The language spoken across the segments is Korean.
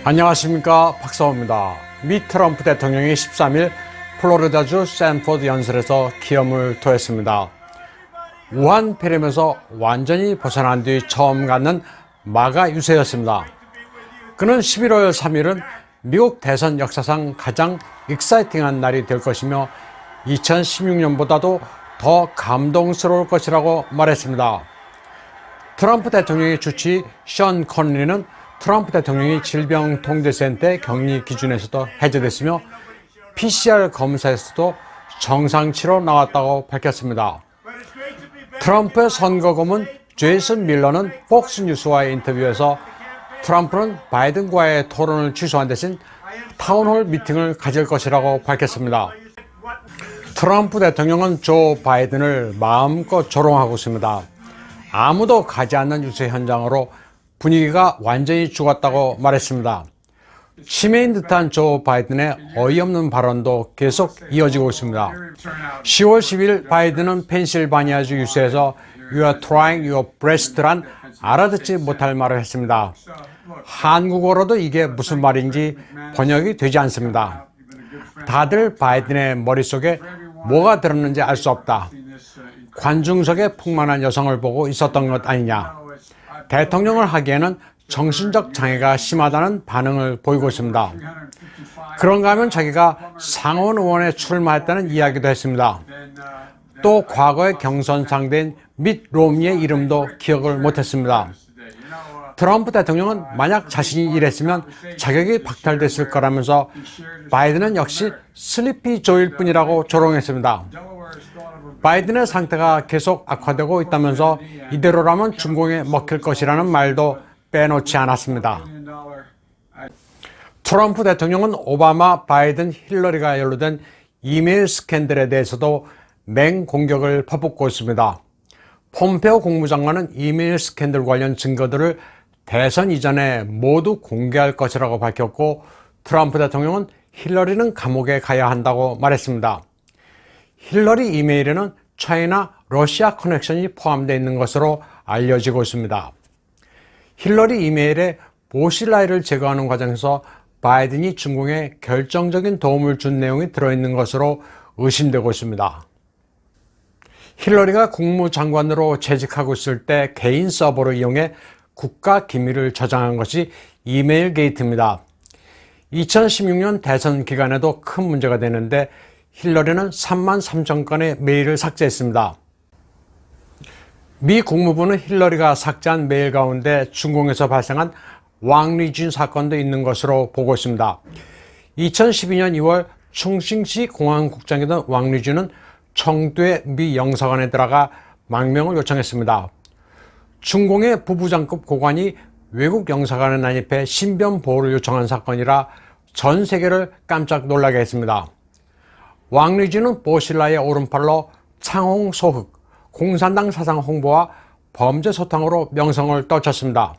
안녕하십니까, 박사호입니다. 미 트럼프 대통령이 13일 플로리다주 샌포드 연설에서 기염을 토했습니다. 우한 폐렴에서 완전히 벗어난 뒤 처음 갖는 마가 유세였습니다. 그는 11월 3일은 미국 대선 역사상 가장 익사이팅한 날이 될 것이며 2016년보다도 더 감동스러울 것이라고 말했습니다. 트럼프 대통령의 주치 션 커니는 트럼프 대통령이 질병통제센터의 격리 기준에서도 해제됐으며 PCR 검사에서도 정상치로 나왔다고 밝혔습니다. 트럼프의 선거고문 제이슨 밀러는 폭스뉴스와의 인터뷰에서 트럼프는 바이든과의 토론을 취소한 대신 타운홀 미팅을 가질 것이라고 밝혔습니다. 트럼프 대통령은 조 바이든을 마음껏 조롱하고 있습니다. 아무도 가지 않는 유세 현장으로 분위기가 완전히 죽었다고 말했습니다. 치매인 듯한 조 바이든의 어이없는 발언도 계속 이어지고 있습니다. 10월 10일 바이든은 펜실바니아주 유세에서 You are trying your best란 알아듣지 못할 말을 했습니다. 한국어로도 이게 무슨 말인지 번역이 되지 않습니다. 다들 바이든의 머릿속에 뭐가 들었는지 알 수 없다. 관중석에 풍만한 여성을 보고 있었던 것 아니냐. 대통령을 하기에는 정신적 장애가 심하다는 반응을 보이고 있습니다. 그런가 하면 자기가 상원 의원에 출마했다는 이야기도 했습니다. 또 과거의 경선 상대인 밋 롬니의 이름도 기억을 못했습니다. 트럼프 대통령은 만약 자신이 이랬으면 자격이 박탈됐을 거라면서 바이든은 역시 슬리피 조일 뿐이라고 조롱했습니다. 바이든의 상태가 계속 악화되고 있다면서 이대로라면 중공에 먹힐 것이라는 말도 빼놓지 않았습니다. 트럼프 대통령은 오바마, 바이든, 힐러리가 연루된 이메일 스캔들에 대해서도 맹공격을 퍼붓고 있습니다. 폼페오 국무장관은 이메일 스캔들 관련 증거들을 대선 이전에 모두 공개할 것이라고 밝혔고, 트럼프 대통령은 힐러리는 감옥에 가야 한다고 말했습니다. 힐러리 이메일에는 차이나 러시아 커넥션이 포함되어 있는 것으로 알려지고 있습니다. 힐러리 이메일에 보실라이를 제거하는 과정에서 바이든이 중공에 결정적인 도움을 준 내용이 들어있는 것으로 의심되고 있습니다. 힐러리가 국무장관으로 재직하고 있을 때 개인 서버를 이용해 국가 기밀을 저장한 것이 이메일 게이트입니다. 2016년 대선 기간에도 큰 문제가 되는데 힐러리는 3만 3천 건의 메일을 삭제했습니다. 미 국무부는 힐러리가 삭제한 메일 가운데 중공에서 발생한 왕리준 사건도 있는 것으로 보고 있습니다. 2012년 2월 충칭시 공안국장이던 왕리준은 청두의 미 영사관에 들어가 망명을 요청했습니다. 중공의 부부장급 고관이 외국 영사관에 난입해 신변 보호를 요청한 사건이라 전 세계를 깜짝 놀라게 했습니다. 왕리준은 보실라의 오른팔로 창홍소흑, 공산당 사상 홍보와 범죄 소탕으로 명성을 떨쳤습니다.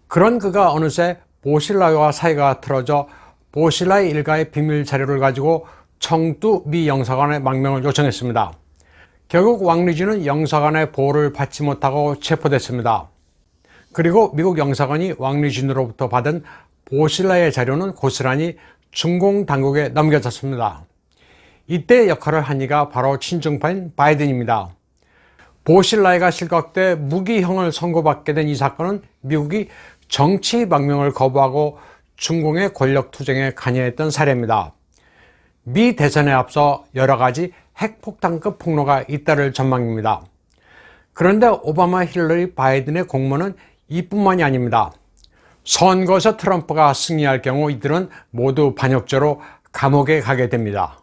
그런 그가 어느새 보실라와 사이가 틀어져 보실라의 일가의 비밀 자료를 가지고 청두 미 영사관에 망명을 요청했습니다. 결국 왕리준은 영사관의 보호를 받지 못하고 체포됐습니다. 그리고 미국 영사관이 왕리준으로부터 받은 보실라의 자료는 고스란히 중공 당국에 넘겨졌습니다. 이때 역할을 한 이가 바로 친중파인 바이든입니다. 보실라이가 실각돼 무기형을 선고받게 된 이 사건은 미국이 정치 망명을 거부하고 중공의 권력 투쟁에 관여했던 사례입니다. 미 대선에 앞서 여러 가지 핵폭탄급 폭로가 잇따를 전망입니다. 그런데 오바마, 힐러리, 바이든의 공모는 이뿐만이 아닙니다. 선거에서 트럼프가 승리할 경우 이들은 모두 반역죄로 감옥에 가게 됩니다.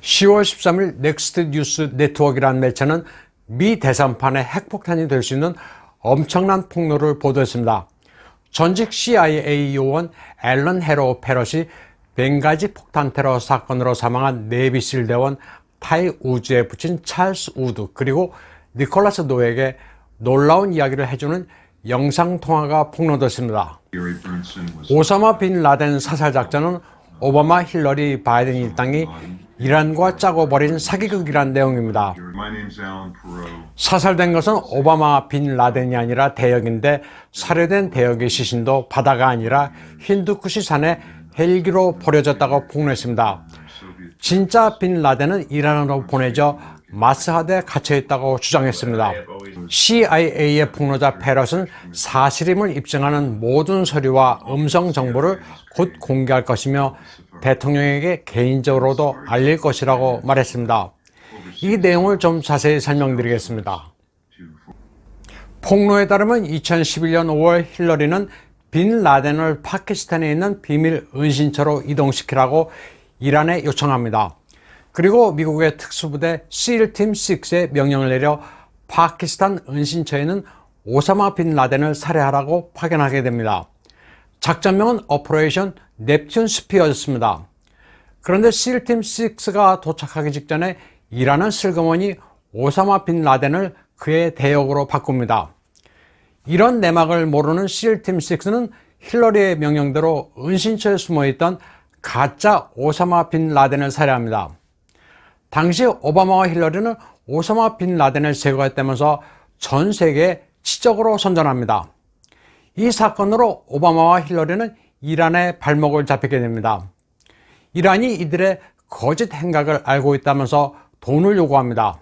10월 13일 넥스트 뉴스 네트워크라는 매체는 미 대선판의 핵폭탄이 될 수 있는 엄청난 폭로를 보도했습니다. 전직 CIA 요원 앨런 헤로 페럿이 벵가지 폭탄 테러 사건으로 사망한 내비실 대원 타이 우즈에 붙인 찰스 우드 그리고 니콜라스 노에게 놀라운 이야기를 해주는 영상통화가 폭로됐습니다. 오사마 빈 라덴 사살작전은 오바마, 힐러리, 바이든 일당이 이란과 짜고 버린 사기극이란 내용입니다. 사살된 것은 오바마 빈 라덴이 아니라 대역인데 살해된 대역의 시신도 바다가 아니라 힌두쿠시 산에 헬기로 버려졌다고 폭로했습니다. 진짜 빈 라덴은 이란으로 보내져 마스하드에 갇혀있다고 주장했습니다. CIA의 폭로자 페럿은 사실임을 입증하는 모든 서류와 음성 정보를 곧 공개할 것이며 대통령에게 개인적으로도 알릴 것이라고 말했습니다. 이 내용을 좀 자세히 설명드리겠습니다. 폭로에 따르면 2011년 5월 힐러리는 빈 라덴을 파키스탄에 있는 비밀 은신처로 이동시키라고 이란에 요청합니다. 그리고 미국의 특수부대 SEAL팀 6에 명령을 내려 파키스탄 은신처에는 오사마 빈 라덴을 살해하라고 파견하게 됩니다. 작전명은 오퍼레이션 넵튠 스피어였습니다. 그런데 SEAL팀 6가 도착하기 직전에 이란은 슬그머니 오사마 빈 라덴을 그의 대역으로 바꿉니다. 이런 내막을 모르는 SEAL팀 6는 힐러리의 명령대로 은신처에 숨어있던 가짜 오사마 빈 라덴을 살해합니다. 당시 오바마와 힐러리는 오사마 빈 라덴을 제거했다면서 전 세계에 지적으로 선전합니다. 이 사건으로 오바마와 힐러리는 이란의 발목을 잡히게 됩니다. 이란이 이들의 거짓 행각을 알고 있다면서 돈을 요구합니다.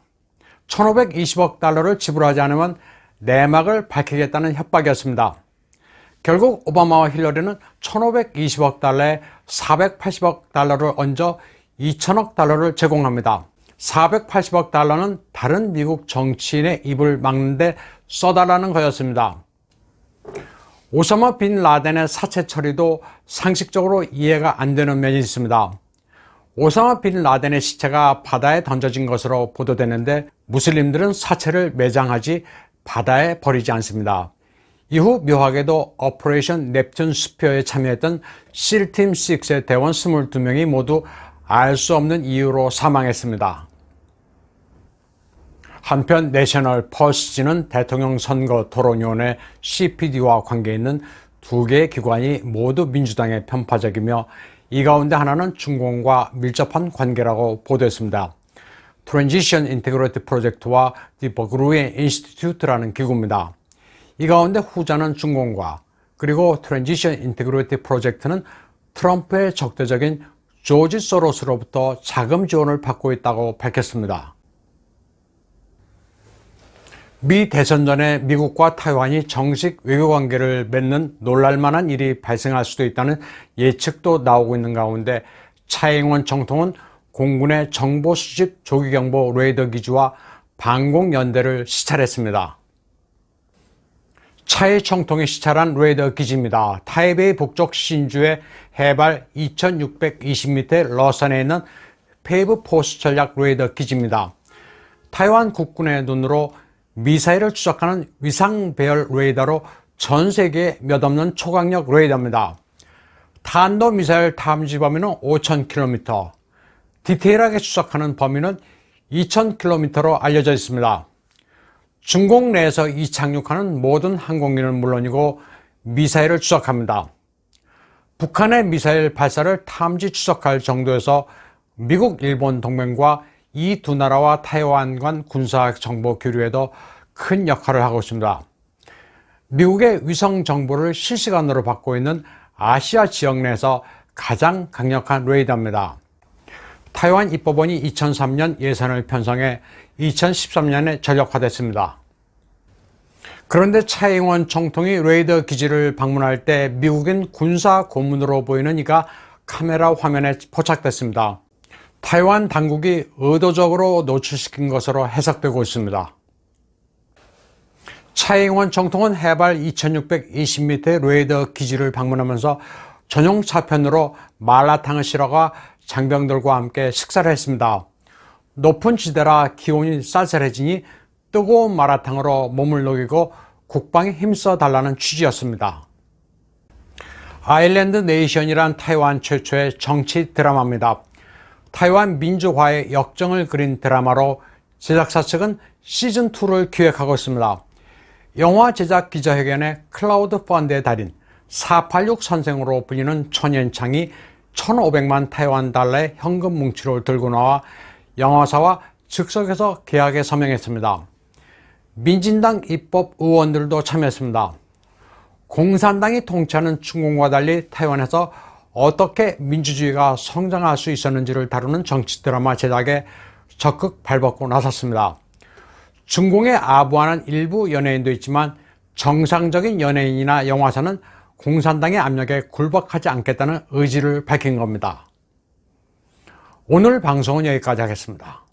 1520억 달러를 지불하지 않으면 내막을 밝히겠다는 협박이었습니다. 결국 오바마와 힐러리는 1520억 달러에 480억 달러를 얹어 2000억 달러를 제공합니다. 480억 달러는 다른 미국 정치인의 입을 막는데 써달라는 거였습니다. 오사마 빈 라덴의 사체 처리도 상식적으로 이해가 안 되는 면이 있습니다. 오사마 빈 라덴의 시체가 바다에 던져진 것으로 보도되는데 무슬림들은 사체를 매장하지 바다에 버리지 않습니다. 이후 묘하게도 오퍼레이션 넵튠 스피어에 참여했던 SEAL팀 6의 대원 22명이 모두 알 수 없는 이유로 사망했습니다. 한편 내셔널 퍼스트는 대통령 선거 토론위원회 CPD와 관계 있는 두 개의 기관이 모두 민주당에 편파적이며 이 가운데 하나는 중공과 밀접한 관계라고 보도했습니다. Transition Integrity Project와 The Berggruen Institute라는 기구입니다. 이 가운데 후자는 중공과 그리고 Transition Integrity Project는 트럼프의 적대적인 조지 소로스로부터 자금 지원을 받고 있다고 밝혔습니다. 미 대선 전에 미국과 타이완이 정식 외교관계를 맺는 놀랄만한 일이 발생할 수도 있다는 예측도 나오고 있는 가운데 차이잉원 총통은 공군의 정보 수집 조기경보 레이더 기지와 방공연대를 시찰했습니다. 차이 총통이 시찰한 레이더 기지입니다. 타이베이 북쪽 신주의 해발 2620m 러산에 있는 페이브 포스 전략 레이더 기지입니다. 타이완 국군의 눈으로 미사일을 추적하는 위상 배열 레이더로 전 세계에 몇 없는 초강력 레이더입니다. 탄도미사일 탐지 범위는 5000km, 디테일하게 추적하는 범위는 2000km로 알려져 있습니다. 중공 내에서 이착륙하는 모든 항공기는 물론이고 미사일을 추적합니다. 북한의 미사일 발사를 탐지 추적할 정도여서 미국, 일본 동맹과 이 두 나라와 타이완 간 군사 정보 교류에도 큰 역할을 하고 있습니다. 미국의 위성 정보를 실시간으로 받고 있는 아시아 지역 내에서 가장 강력한 레이더입니다. 타이완 입법원이 2003년 예산을 편성해 2013년에 전력화됐습니다. 그런데 차이잉원 총통이 레이더 기지를 방문할 때 미국인 군사 고문으로 보이는 이가 카메라 화면에 포착됐습니다. 타이완 당국이 의도적으로 노출시킨 것으로 해석되고 있습니다. 차이잉원 총통은 해발 2620m 레이더 기지를 방문하면서 전용 차편으로 마라탕을 실어가 장병들과 함께 식사를 했습니다. 높은 지대라 기온이 쌀쌀해지니 뜨거운 마라탕으로 몸을 녹이고 국방에 힘써 달라는 취지였습니다. 아일랜드 네이션이란 타이완 최초의 정치 드라마입니다. 타이완 민주화의 역정을 그린 드라마로 제작사 측은 시즌2를 기획하고 있습니다. 영화 제작 기자회견에 클라우드 펀드의 달인 486 선생으로 불리는 천연창이 1,500만 타이완 달러의 현금 뭉치를 들고 나와 영화사와 즉석에서 계약에 서명했습니다. 민진당 입법 의원들도 참여했습니다. 공산당이 통치하는 중공과 달리 타이완에서 어떻게 민주주의가 성장할 수 있었는지를 다루는 정치 드라마 제작에 적극 발벗고 나섰습니다. 중공에 아부하는 일부 연예인도 있지만 정상적인 연예인이나 영화사는 공산당의 압력에 굴복하지 않겠다는 의지를 밝힌 겁니다. 오늘 방송은 여기까지 하겠습니다.